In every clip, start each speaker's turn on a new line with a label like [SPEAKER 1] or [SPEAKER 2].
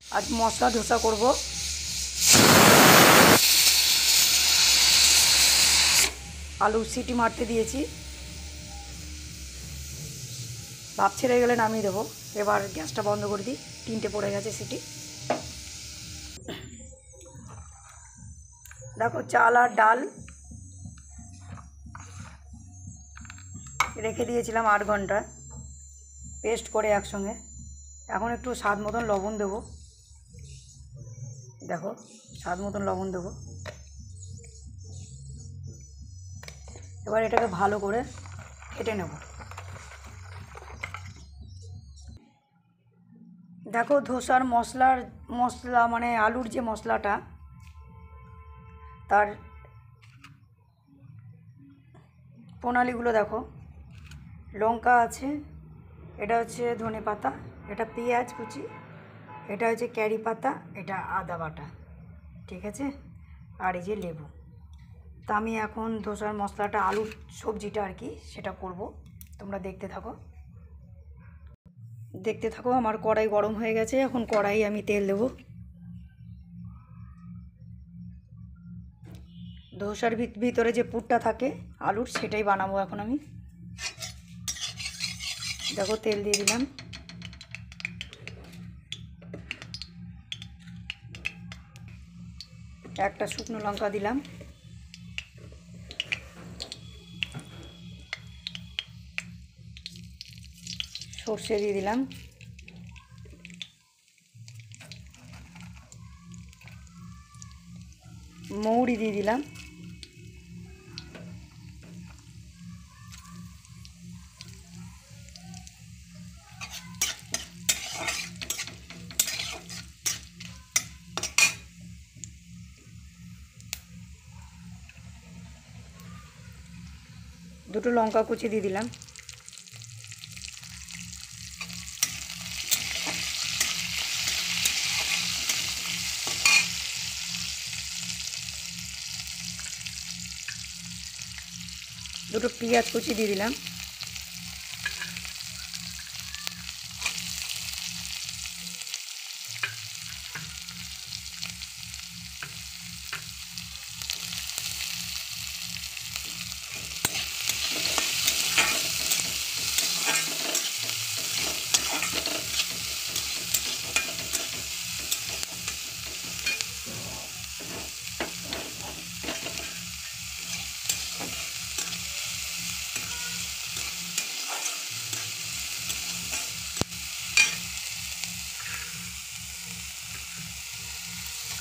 [SPEAKER 1] আজ মশলা ধোসা করব। আলু সিটি মারতে দিয়েছি, ভাপ ছেড়ে গেলে নামিয়ে দেবো। এবার গ্যাসটা বন্ধ করে দিই, 3টে পড়ে গেছে সিটি। দেখো চাল আর ডাল রেখে দিয়েছিলাম 8 ঘন্টা পেস্ট করে একসঙ্গে। এখন একটু স্বাদ মতন লবণ দেবো, দেখো স্বাদ মতন লবণ দেবো। এবার এটাকে ভালো করে কেটে নেব। দেখো ধোসার মশলা মানে আলুর যে মশলাটা, তার প্রণালীগুলো দেখো। লঙ্কা আছে, এটা হচ্ছে ধনে পাতা, এটা পেঁয়াজ কুচি, এটা হচ্ছে ক্যারি পাতা, এটা আদা বাটা, ঠিক আছে, আর এই যে লেবু। তা আমি এখন ধোসার মশলাটা, আলুর সবজিটা আর কি, সেটা করব। তোমরা দেখতে থাকো। আমার কড়াই গরম হয়ে গেছে। এখন কড়াই আমি তেল দেবো। ধোসার ভিতরে যে পুরটা থাকে আলুর, সেটাই বানাবো এখন আমি। দেখো তেল দিয়ে দিলাম, একটা শুকনো লঙ্কা দিলাম, সর্ষে দিয়ে দিলাম, মৌরি দিয়ে দিলাম, দুটো লঙ্কা কুচি দিয়ে দিলাম, দুটো পেঁয়াজ কুচি দিয়ে দিলাম,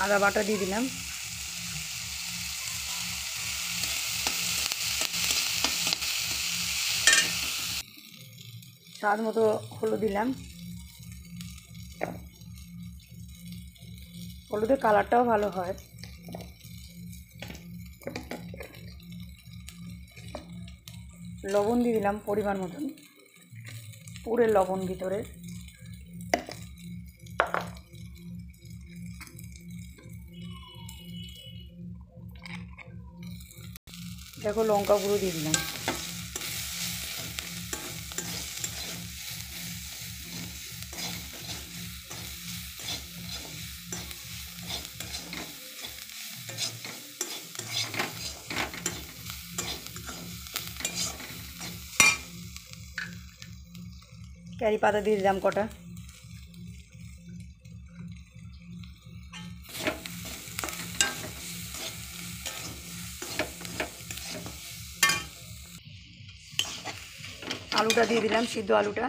[SPEAKER 1] আদা বাটা দিয়ে দিলাম, স্বাদ মতো হলুদ দিলাম। হলুদের কালারটাও ভালো হয়। লবণ দিয়ে দিলাম পরিমাণ মতন, পুরের লবণ ভিতরে। দেখো লঙ্কা গুঁড়ো দিয়ে দিলাম, ক্যারি পাতা দিয়ে দিলাম কটা, আলুটা দিয়ে দিলাম, সিদ্ধ আলুটা।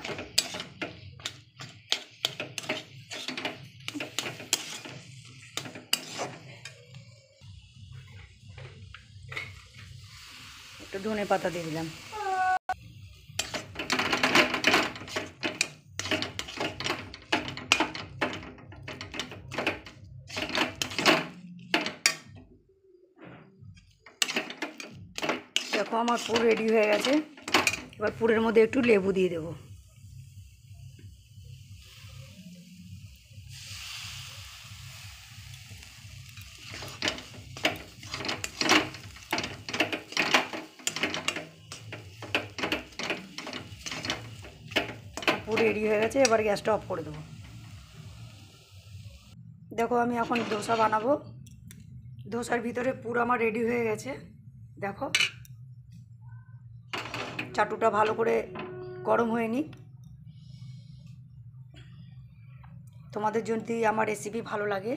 [SPEAKER 1] একটু ধনে পাতা দিয়ে দিলাম। দেখো আমার পুর রেডি হয়ে গেছে। এবার পুরের মধ্যে একটু লেবু দিয়ে দেবো। পুর রেডি হয়ে গেছে, এবার গ্যাসটা অফ করে দেবো। দেখো আমি এখন ধোসা বানাবো। ধোসার ভিতরে পুরো আমার রেডি হয়ে গেছে। দেখো চাটুটা ভালো করে গরম হয়ে নিক। তোমাদের যদি আমার রেসিপি ভালো লাগে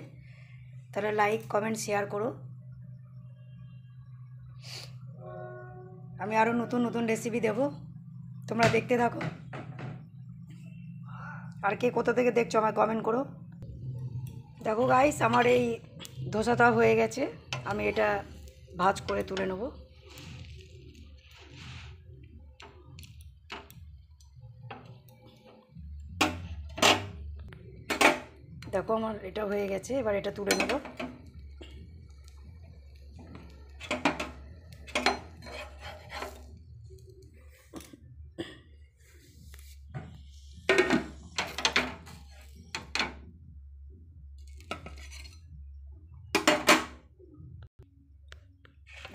[SPEAKER 1] তাহলে লাইক কমেন্ট শেয়ার করো। আমি আরও নতুন নতুন রেসিপি দেব, তোমরা দেখতে থাকো। আর কে কোথা থেকে দেখছো আমায় কমেন্ট করো। দেখো গাইস, আমার এই ধোসাটা হয়ে গেছে। আমি এটা ভাজ করে তুলে নেব। দেখো আমার এটা হয়ে গেছে, এবার এটা তুলে নেব।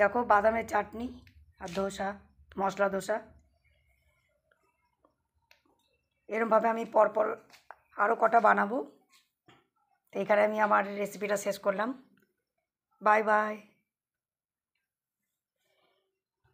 [SPEAKER 1] দেখো বাদামের চাটনি আর ধোসা, মশলা ধোসা। এরমভাবে আমি পরপর আরও কটা বানাবো। তো এখানে আমি আমার রেসিপিটা শেষ করলাম। Bye bye.